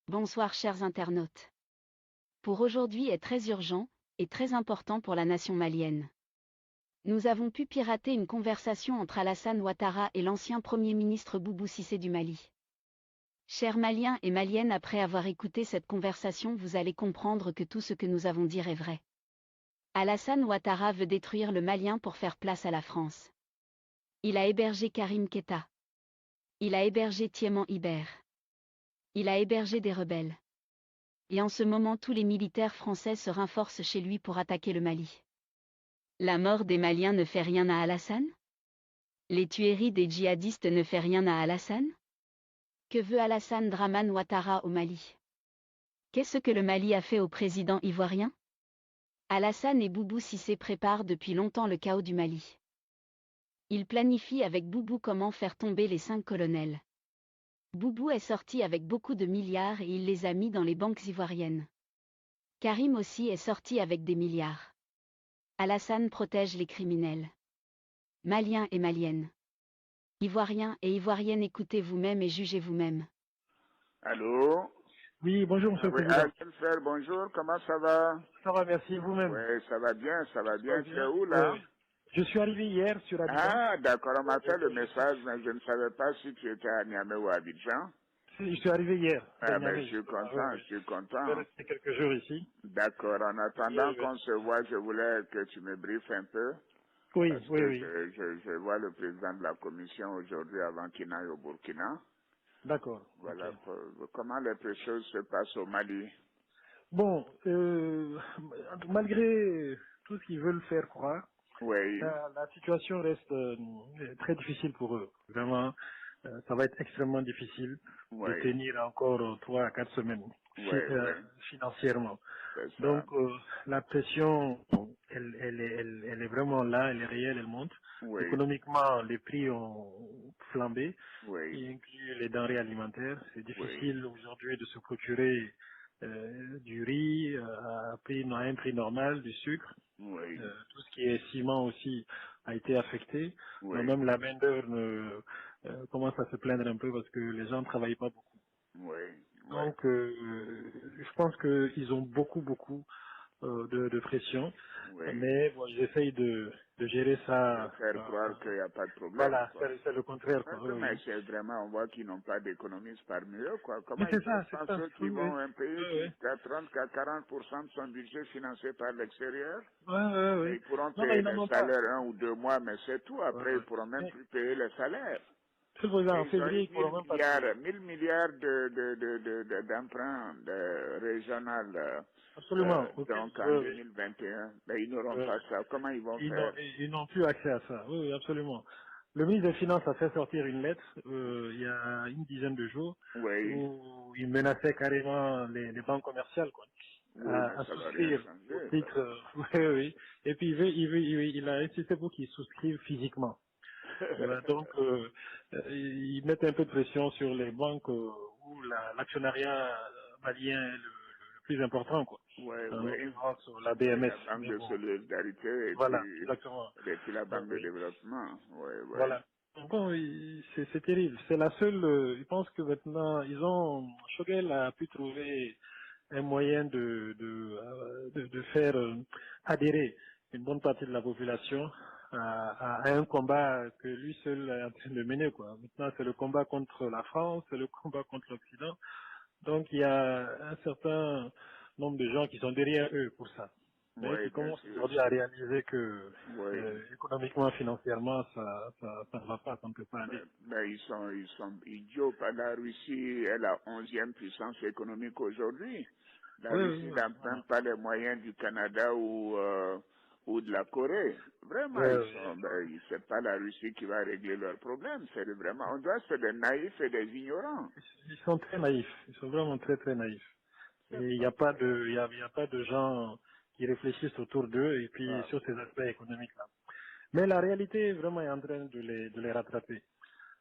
Bonsoir chers internautes. Pour aujourd'hui est très urgent, et très important pour la nation malienne. Nous avons pu pirater une conversation entre Alassane Ouattara et l'ancien Premier ministre Boubou Cissé du Mali. Chers Maliens et Maliennes, après avoir écouté cette conversation, vous allez comprendre que tout ce que nous avons dit est vrai. Alassane Ouattara veut détruire le Malien pour faire place à la France. Il a hébergé Karim Keïta. Il a hébergé Thiéman Ibert. Il a hébergé des rebelles. Et en ce moment tous les militaires français se renforcent chez lui pour attaquer le Mali. La mort des Maliens ne fait rien à Alassane? Les tueries des djihadistes ne fait rien à Alassane? Que veut Alassane Dramane Ouattara au Mali? Qu'est-ce que le Mali a fait au président ivoirien? Alassane et Boubou Cissé préparent depuis longtemps le chaos du Mali. Ils planifient avec Boubou comment faire tomber les 5 colonels. Boubou est sorti avec beaucoup de milliards et il les a mis dans les banques ivoiriennes. Karim aussi est sorti avec des milliards. Alassane protège les criminels. Maliens et Maliennes. Ivoiriens et Ivoiriennes, écoutez vous-même et jugez vous-même. Allô? Oui, bonjour Monsieur le Oui, Président. frère, bonjour, comment ça va? Ça va, merci, vous-même. Oui, ça va bien, ça va Ça va bien. Tu es bien? où Oui, là? oui. Je suis arrivé hier sur Abidjan. Ah, d'accord, on m'a fait le Je suis, message, mais je ne savais pas si tu étais à Niamey ou à Abidjan. je suis arrivé hier de Ah, ben, je Niamey, suis justement. Oui, content, oui. je suis Je vais content. rester quelques jours ici. D'accord, en attendant Oui, oui. qu'on se voit, je voulais que tu me briefes un peu, Oui, parce oui, que oui. je vois le président de la commission aujourd'hui avant qu'il n'aille au Burkina. D'accord, ok. Voilà, comment les choses se passent au Mali. Bon, malgré tout ce qu'ils veulent faire croire, Oui, la situation reste très difficile pour eux. Vraiment, ça va être extrêmement difficile de oui, tenir encore 3 à 4 semaines oui, oui, financièrement. c'est ça. Donc la pression, elle est vraiment là, elle est réelle, elle monte. Oui, Économiquement, les prix ont flambé, oui, y inclut les denrées alimentaires. C'est oui, difficile aujourd'hui de se procurer du riz à un prix normal, du sucre. oui, Tout ce qui est ciment aussi a été affecté. oui, Même la main-d'œuvre commence à se plaindre un peu parce que les gens ne travaillent pas beaucoup. oui, oui. Donc, je pense qu'ils ont beaucoup de pression, Oui. mais bon, ils essayent de gérer De ça. faire croire qu'il n'y a pas de problème, Voilà, quoi. c'est le contraire, quoi. Oui, Mais oui. c'est vraiment, on voit qu'ils n'ont pas d'économistes parmi eux, quoi. Comment Mais ils peuvent c'est penser ça. ceux qui Oui, vont oui. un pays Oui, qui oui. a 30 à 40% de son budget financé par l'extérieur? Ouais, ouais, Et ouais. ils pourront Non, mais payer ils n'en les ont pas. salaires 1 ou 2 mois, mais c'est tout. Ouais, Après, ils ouais. pourront même Mais, plus payer les salaires. c'est pour ça, Et en ils ont février, eu ils pourront 1000 même pas milliards, payer. 1000 milliards d'emprunts régional, Absolument. Ok. donc en Oui, oui. 2021. Mais ils n'auront Oui, pas oui. ça. Comment ils vont Ils faire? ils n'ont plus accès à ça. Oui, oui, absolument. Le ministre des Finances a fait sortir une lettre il y a une dizaine de jours Oui, où il menaçait carrément les banques commerciales quoi, oui, mais à ça va rien souscrire au changer. Ça titre. Oui, oui. Et puis il a insisté pour qu'ils souscrivent physiquement. va. Donc ils mettent un peu de pression sur les banques où l'actionnariat malien est le plus important quoi. Oui, En oui. l'occurrence la Oui, BMS. la Banque Mais de bon, solidarité voilà, exactement. et puis la Oui, Banque de oui. développement. Oui, oui. Voilà. Bon, c'est terrible. C'est la seule. Je pense que maintenant, Choguel a pu trouver un moyen de faire adhérer une bonne partie de la population à un combat que lui seul est en train de mener, quoi. Maintenant, c'est le combat contre la France, c'est le combat contre l'Occident. Donc, il y a un certain nombre de gens qui sont derrière eux pour ça, mais Oui, qui bien commencent sûr. aujourd'hui à réaliser que Oui. économiquement, financièrement, ça ne va pas, ça ne peut pas aller. Mais ils sont idiots. La Russie est la 11e puissance économique aujourd'hui. La Oui, Russie oui, n'a même voilà. pas les moyens du Canada ou de la Corée. Vraiment, Oui, oui. c'est pas la Russie qui va régler leurs problèmes. C'est vraiment, on doit être des naïfs et des ignorants. Ils sont très naïfs. Ils sont vraiment très naïfs. Et C'est il n'y pas a pas vrai. de, il y a pas de gens qui réfléchissent autour d'eux et puis Ah, sur ces aspects économiques-là. Mais la réalité vraiment est en train de les rattraper.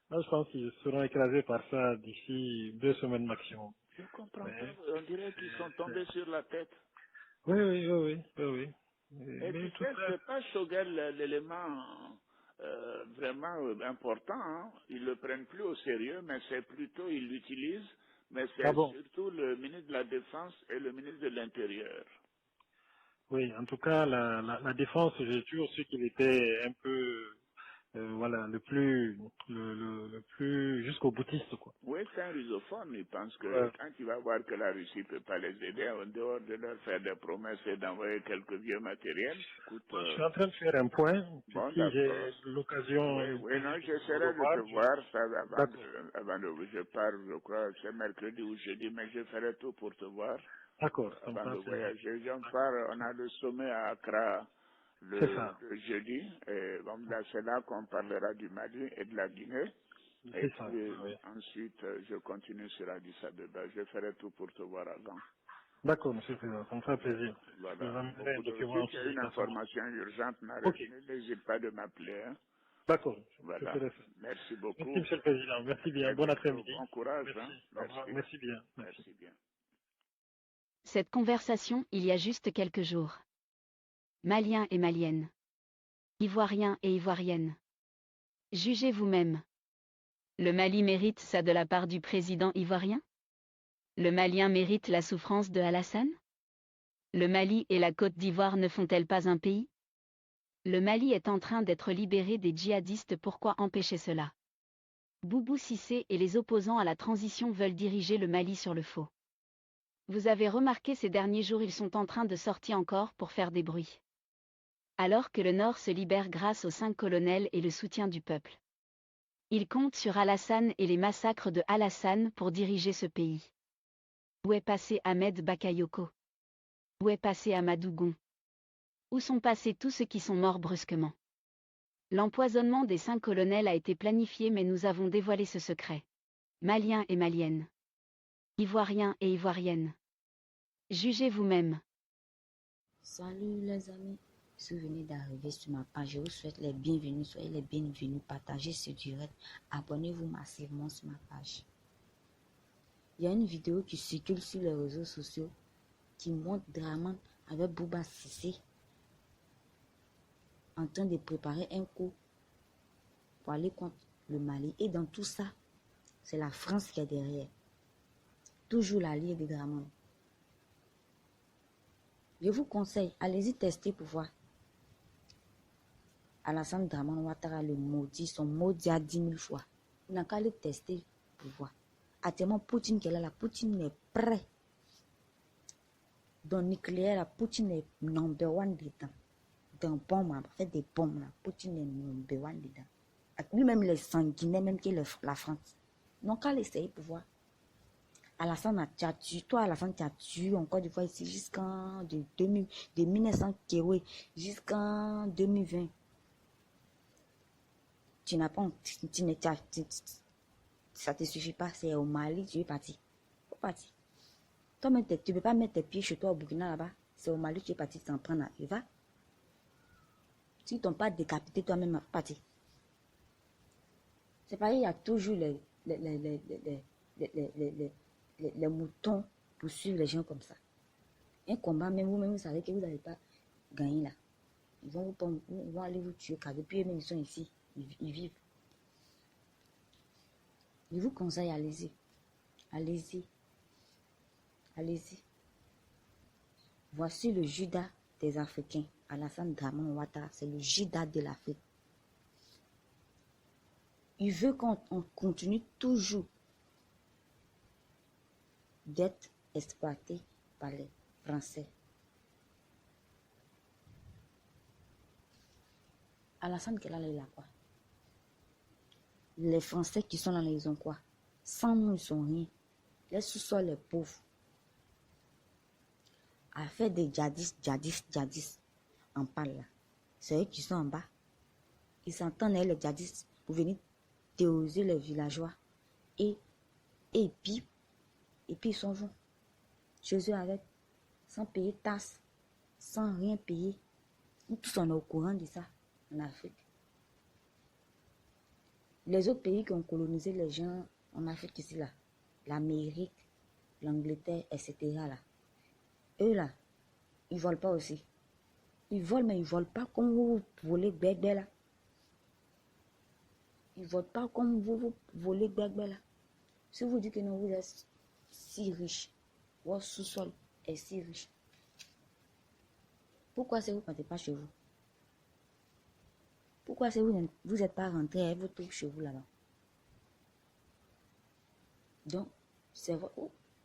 Là, je pense qu'ils seront écrasés par ça d'ici 2 semaines maximum. je comprends pas. Mais On dirait qu'ils sont c'est- tombés sur la tête. oui. Et tu Mais tout sais, ça, c'est pas Shogel l'élément vraiment important. Hein. Ils le prennent plus au sérieux, mais c'est plutôt ils l'utilisent Mais Ah c'est bon? surtout le ministre de la Défense et le ministre de l'Intérieur. Oui, en tout cas, la défense, j'ai toujours su qu'il était un peu, voilà, le plus jusqu'au boutiste, quoi. Oui, c'est un rusophone. Il pense que Ouais. quand il va voir que la Russie ne peut pas les aider, en dehors de leur faire des promesses et d'envoyer quelques vieux matériels, écoute, Moi, je suis en train de faire un point, puis bon, si d'accord. j'ai Oui, l'occasion oui, non, paisible de vous j'essaierai de te revoir, voir ça d'accord, avant de, je pars, je crois, c'est mercredi ou jeudi, mais je ferai tout pour te voir d'accord, ça me avant de fera plaisir. voyager. J'en D'accord. pars, on a le sommet à Accra C'est ça, le jeudi, et bon, là, c'est là qu'on parlera du Mali et de la Guinée. Et c'est ça, puis oui. ensuite, je continue sur Addis Abeba. Je ferai tout pour te voir avant. D'accord, monsieur le Président, ça me fera plaisir. Je vous Voilà. amènerai un Beaucoup de... document Si tu as une physique à ce moment. information urgente, Ok, n'hésite pas de m'appeler. Hein. d'accord, je Voilà. ferai ça. Merci Merci, beaucoup. monsieur le Président, merci À bien, très bon bientôt. après-midi. Bon courage. Merci, Hein. au revoir, Merci. merci bien, merci. Merci bien. Cette conversation, il y a juste quelques jours. Maliens et Maliennes. Ivoiriens et Ivoiriennes. Jugez vous-même. Le Mali mérite ça de la part du président ivoirien? Le Malien mérite la souffrance de Alassane? Le Mali et la Côte d'Ivoire ne font-elles pas un pays? Le Mali est en train d'être libéré des djihadistes, pourquoi empêcher cela? Boubou Cissé et les opposants à la transition veulent diriger le Mali sur le faux. Vous avez remarqué ces derniers jours, ils sont en train de sortir encore pour faire des bruits. Alors que le Nord se libère grâce aux 5 colonels et le soutien du peuple. Ils comptent sur Alassane et les massacres de Alassane pour diriger ce pays. Où est passé Ahmed Bakayoko? Où est passé Amadou Gon? Où sont passés tous ceux qui sont morts brusquement? L'empoisonnement des 5 colonels a été planifié, mais nous avons dévoilé ce secret. Maliens et Maliennes. Ivoiriens et Ivoiriennes. Jugez vous-même. Salut les amis, si vous venez d'arriver sur ma page, je vous souhaite les bienvenus, soyez les bienvenus, partagez ce direct, abonnez-vous massivement sur ma page. Il y a une vidéo qui circule sur les réseaux sociaux qui montre Draman avec Bouba Cissé en train de préparer un coup pour aller contre le Mali. Et dans tout ça, c'est la France qui est derrière. Toujours l'allié de Draman. Je vous conseille, allez-y tester pour voir. Alassane Draman Ouattara, le maudit, son maudit à 10 000 fois. Vous n'avez qu'à le tester pour voir. Actuellement, Poutine qui est là, la Poutine est prêt. Dans le nucléaire, la Poutine est number one dedans. Dans bombe, fait des bombes, la Poutine est number one dedans. Lui-même, les sanguinaires, même que la France. Donc, qu'à l'essayer pour voir. Alassane a tué, toi Alassane tu as tué encore des fois ici jusqu'en de 1900 Kéoué jusqu'en 2020. Tu n'as pas, ça te suffit pas, c'est au Mali, tu es parti. Parti. Toi-même, tu ne peux pas mettre tes pieds chez toi au Burkina là-bas. C'est au Mali, tu es parti t'en prendre à va. Si tu n'as pas décapité toi-même, parti. C'est pareil, il y a toujours les moutons pour suivre les gens comme ça. Un combat, même vous-même, vous savez que vous n'allez pas gagner là. Ils vont aller vous tuer car depuis eux-mêmes, ils sont ici. Ils vivent. Je vous conseille, allez-y. Allez-y. Allez-y. Voici le Judas des Africains. Alassane Draman Ouattara, c'est le Judas de l'Afrique. Il veut qu'on continue toujours d'être exploité par les Français. Alassane Kelala, il a quoi? Les Français qui sont là, ils ont quoi? Sans nous, ils sont rien. Les sous-sols, les pauvres. À faire des djihadistes, on parle là. C'est eux qui sont en bas. Ils s'entendent avec les djihadistes pour venir terroriser les villageois. Et puis ils s'en vont chez eux avec, sans payer tasse, sans rien payer. Nous tous on est au courant de ça en Afrique. Les autres pays qui ont colonisé les gens en Afrique ici là, l'Amérique, l'Angleterre, etc. là, eux là, ils volent pas aussi. Ils volent, mais ils volent pas comme vous volez bébé là. Ils volent pas comme vous volez bébé là. Si vous dites que non, vous êtes si riche. Votre sous-sol est si riche. Pourquoi si vous ne partez pas chez vous? Pourquoi si vous n'êtes pas rentré avec vos trucs chez vous là-bas? Donc, c'est vrai.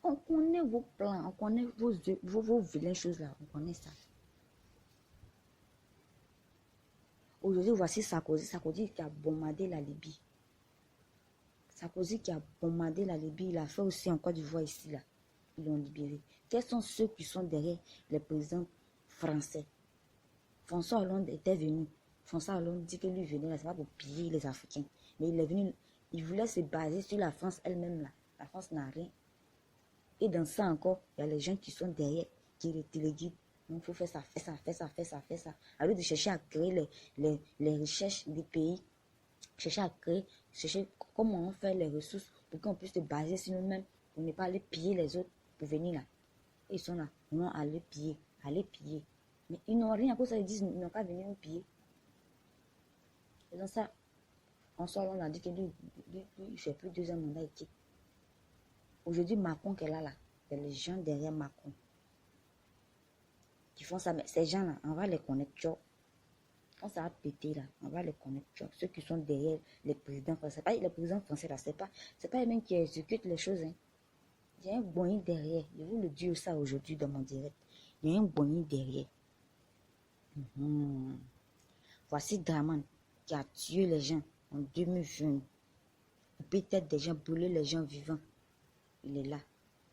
On connaît vos plans, on connaît vos vilaines choses là, on connaît ça. Aujourd'hui, voici Sarkozy qui a bombardé la Libye. Sarkozy qui a bombardé la Libye, il a fait aussi en Côte d'Ivoire ici là. Ils l'ont libéré. Quels sont ceux qui sont derrière les présidents français? François Hollande était venu. François Hollande dit que lui venait là, c'est pas pour piller les Africains. Mais il est venu, il voulait se baser sur la France elle-même là. La France n'a rien. Et dans ça encore, il y a les gens qui sont derrière, qui les téléguident. Donc, il faut faire ça, faire ça, faire ça, faire ça, faire ça. À lieu de chercher à créer les recherches des pays, chercher comment on fait les ressources pour qu'on puisse se baser sur nous-mêmes, pour ne pas aller piller les autres pour venir là. Et ils sont là, non, aller piller. Mais ils n'ont rien à cause ça, ils disent, ils n'ont pas venir nous piller. Et dans ça, François Hollande a dit qu'il ne fait plus 2 ans de mandat, il quitte. Aujourd'hui, Macron qui est là, c'est les gens derrière Macron qui font ça. Mais ces gens-là, on va les connaître. Quand ça va péter là, on va les connaître. Ceux qui sont derrière les présidents français. Pas les présidents français là, c'est pas les mêmes qui exécutent les choses. Hein. Il y a un boigny derrière. Je vous le dis ça aujourd'hui dans mon direct. Il y a un boigny derrière. Voici Draman qui a tué les gens en 2020. Peut-être des gens, brûlé les gens vivants. Il est là.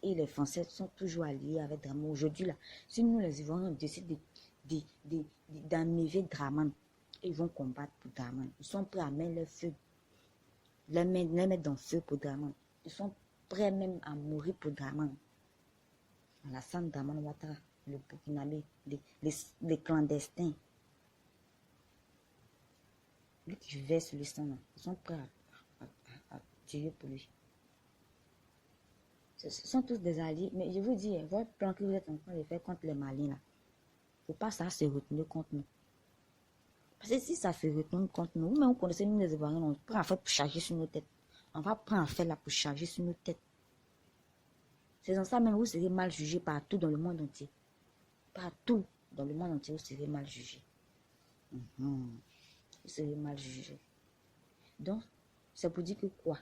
Et les Français sont toujours alliés avec Draman. Aujourd'hui, là, si nous, les Ivoiriens, on décide d'enlever Draman, ils vont combattre pour Draman. Ils sont prêts à mettre le feu, les mettre dans le feu pour Draman. Ils sont prêts même à mourir pour Draman. Alassane Dramane Ouattara, le Burkinabé, les clandestins. Lui qui verse le sang, là, ils sont prêts à tuer pour lui. Ce sont tous des alliés, mais je vous dis, votre plan que vous êtes en train de faire contre les Maliens, là, faut pas ça se retourner contre nous. Parce que si ça se retourne contre nous, mais on connaissait nous les Ivoiriens, on prend à faire pour charger sur nos têtes. On va prendre à faire là pour charger sur nos têtes. C'est dans ça même vous serez mal jugé partout dans le monde entier. Partout dans le monde entier, vous serez mal jugé. Vous serez mal jugé. Donc, ça pour dire que quoi?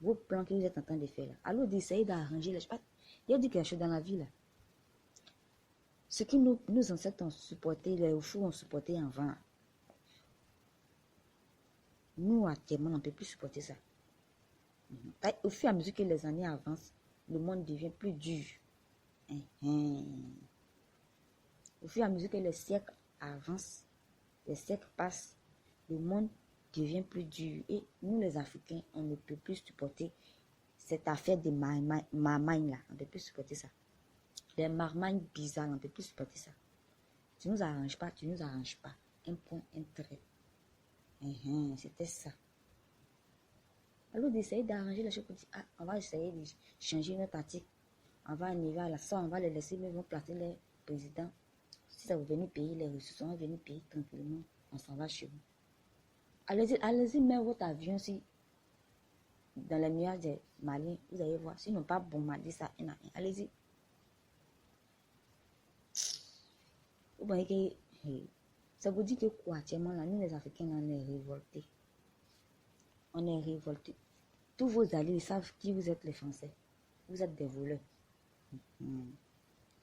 Vos plans que vous êtes en train de faire là. Alors d'essayer d'arranger les choses. Il y a dit quelque chose dans la vie là. Ce que nos ancêtres ont supporté, les fous ont supporté avant. Nous, actuellement, on ne peut plus supporter ça. Au fur et à mesure que les années avancent, le monde devient plus dur. Au fur et à mesure que les siècles avancent, les siècles passent, le monde devient plus dur. Et nous, les Africains, on ne peut plus supporter cette affaire de marmagne là. On ne peut plus supporter ça. Les marmagnes bizarres, on ne peut plus supporter ça. Tu nous arranges pas, tu nous arranges pas. Un point, un trait. C'était ça. Alors d'essayer d'arranger les choses pour dire, on va essayer de changer notre tactique. On va arriver à la sorte, on va les laisser, mais ils vont placer les présidents. Si ça veut venir payer les ressources, on va venir payer tranquillement. On s'en va chez vous. Allez-y, mettez votre avion si dans les nuages des Maliens, vous allez voir. S'ils n'ont pas bombardé ça, allez-y. Vous voyez que ça vous dit que quoi, actuellement, là, nous les Africains, on est révoltés. On est révoltés. Tous vos alliés, ils savent qui vous êtes, les Français. Vous êtes des voleurs. Vous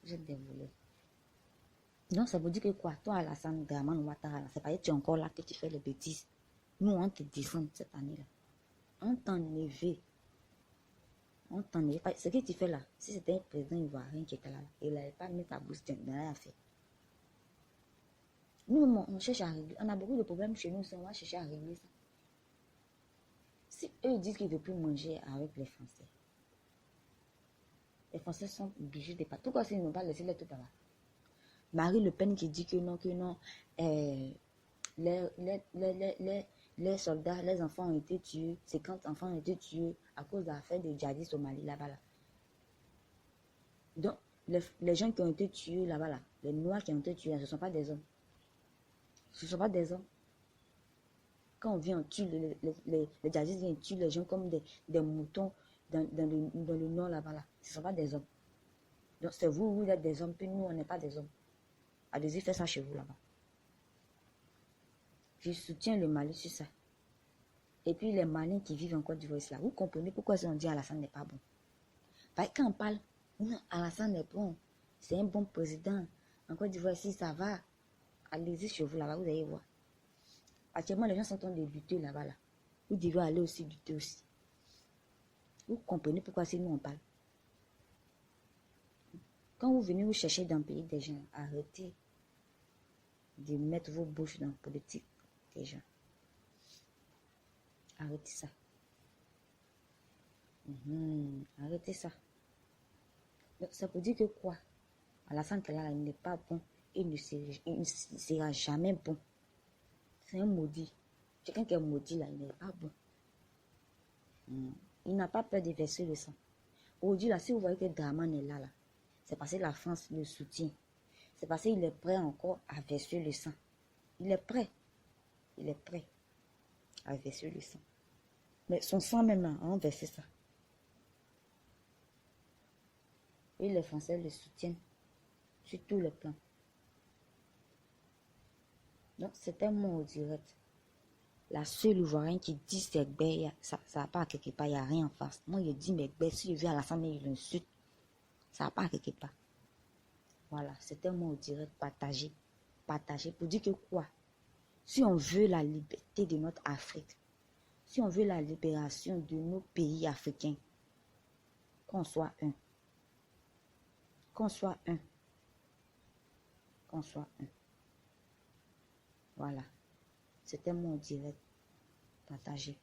êtes des voleurs. Donc, ça vous dit que quoi, toi, Alassane Dramane Ouattara, c'est pas que tu es encore là que tu fais les bêtises. Nous, on te défend cette année-là. On t'en éveille. On t'en éveille. Ce que tu fais là, si c'était un président ivoirien qui était là, il n'allait pas mettre ta bouche dans l'affaire. Nous, on cherche à régler. On a beaucoup de problèmes chez nous, on va chercher à régler ça. Si eux disent qu'ils ne veulent plus manger avec les Français sont obligés de partir. Pourquoi s'ils n'ont pas laissé les tout là-bas? Marie Le Pen qui dit que non, les soldats, les enfants ont été tués, 50 enfants ont été tués à cause de l'affaire de djihadistes au Mali là-bas. Là. Donc, les gens qui ont été tués là-bas, là, les Noirs qui ont été tués, ce ne sont pas des hommes. Ce ne sont pas des hommes. Quand on vient, on tue les djihadistes viennent tuer les gens comme des moutons dans le nord là-bas, là, ce ne sont pas des hommes. Donc c'est vous, vous êtes des hommes, puis nous, on n'est pas des hommes. Allez-y, faites ça chez vous là-bas. Je soutiens le Mali sur ça. Et puis les Maliens qui vivent en Côte d'Ivoire, là, vous comprenez pourquoi on dit Alassane n'est pas bon. Parce que quand on parle, non, Alassane est bon, c'est un bon président. En Côte d'Ivoire, ici, ça va. Allez-y chez vous là-bas, vous allez voir. Actuellement, les gens sont en train de lutter là-bas. Là. Vous devez aller aussi lutter aussi. Vous comprenez pourquoi c'est nous on parle. Quand vous venez vous chercher dans le pays des gens, arrêtez de mettre vos bouches dans la politique des gens. Arrêtez ça. Arrêtez ça. Donc, ça veut dire que quoi? Alassane Ouattara n'est pas bon et il ne sera jamais bon. C'est un maudit. Quelqu'un qui est maudit là, il n'est pas bon. Il n'a pas peur de verser le sang. Aujourd'hui là, si vous voyez que Draman est là, c'est parce que la France le soutient. C'est parce qu'il est prêt encore à verser le sang. Il est prêt. Il est prêt à verser le sang. Mais son sang même là, on verse ça. Et les Français le soutiennent sur tous les plans. Donc c'est un mot direct. La seule Ivoirienne qui dit c'est Gbé, ça va pas à quelque part, il n'y a rien en face. Moi je dis mais Gbé, si je vais à l'Assemblée, il l'insulte. Ça va pas à quelque part. Voilà, c'est un mot direct, partagé. Partagé pour dire que quoi? Si on veut la liberté de notre Afrique, si on veut la libération de nos pays africains, qu'on soit un. Qu'on soit un. Qu'on soit un. Voilà. C'est un mot direct, partagé.